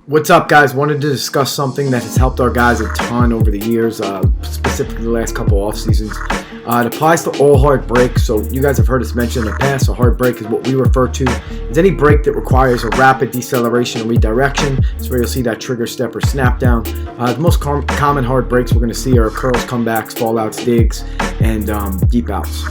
What's up, guys? Wanted to discuss something that has helped our guys a ton over the years, specifically the last couple off seasons. It applies to all hard breaks. So you guys have heard us mention in the past, a hard break is what we refer to as any break that requires a rapid deceleration or redirection. That's where you'll see that trigger step or snap down. The most common hard breaks we're going to see are curls, comebacks, fallouts, digs, and deep outs.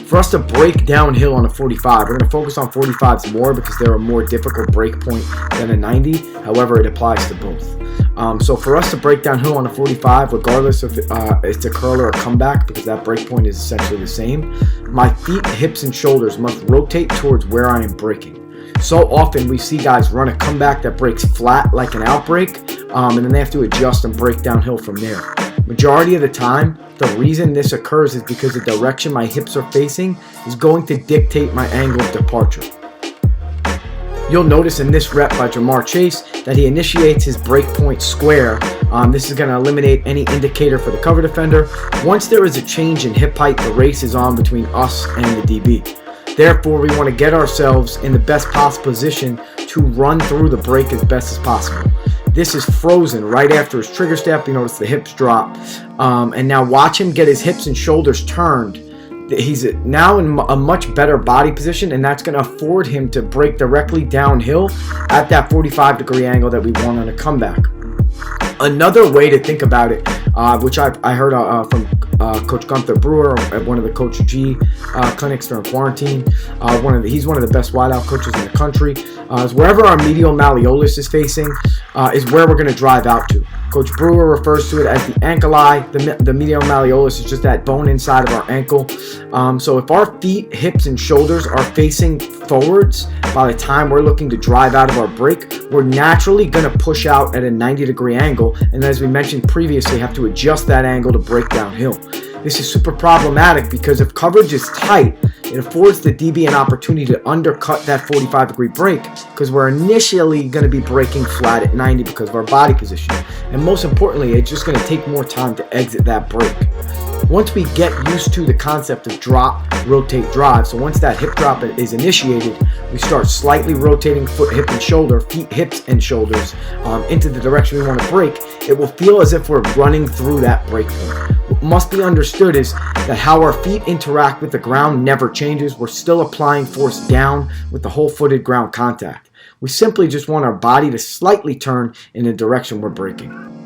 For us to break downhill on a 45, we're going to focus on 45s more because they're a more difficult break point than a 90. However, it applies to both. So for us to break downhill on a 45, regardless if it's a curl or a comeback, because that break point is essentially the same, my feet, hips, and shoulders must rotate towards where I am breaking. So often we see guys run a comeback that breaks flat like an out break, and then they have to adjust and break downhill from there. Majority of the time, the reason this occurs is because the direction my hips are facing is going to dictate my angle of departure. You'll notice in this rep by Ja'Marr Chase that he initiates his break point square. This is going to eliminate any indicator for the cover defender. Once there is a change in hip height, the race is on between us and the DB. Therefore, we want to get ourselves in the best possible position to run through the break as best as possible. This is frozen right after his trigger step. You notice the hips drop. And now watch him get his hips and shoulders turned. He's now in a much better body position, and that's going to afford him to break directly downhill at that 45-degree angle that we want on a comeback. Another way to think about it, which I heard from Coach Gunther Brewer at one of the Coach G clinics during quarantine. He's one of the best wideout coaches in the country. Is wherever our medial malleolus is facing is where we're going to drive out to. Coach Brewer refers to it as the ankle-eye. The medial malleolus is just that bone inside of our ankle. So if our feet, hips, and shoulders are facing forwards by the time we're looking to drive out of our break, we're naturally going to push out at a 90-degree angle, and as we mentioned previously, have to adjust that angle to break downhill. This is super problematic because if coverage is tight, it affords the DB an opportunity to undercut that 45-degree break because we're initially going to be breaking flat at 90 because of our body position. And most importantly, it's just going to take more time to exit that break. Once we get used to the concept of drop, rotate, drive, so once that hip drop is initiated, we start slightly rotating foot, hip, and shoulder, feet, hips, and shoulders into the direction we want to break, it will feel as if we're running through that break point. What must be understood is that how our feet interact with the ground never changes. We're still applying force down with the whole-footed ground contact. We simply just want our body to slightly turn in the direction we're breaking.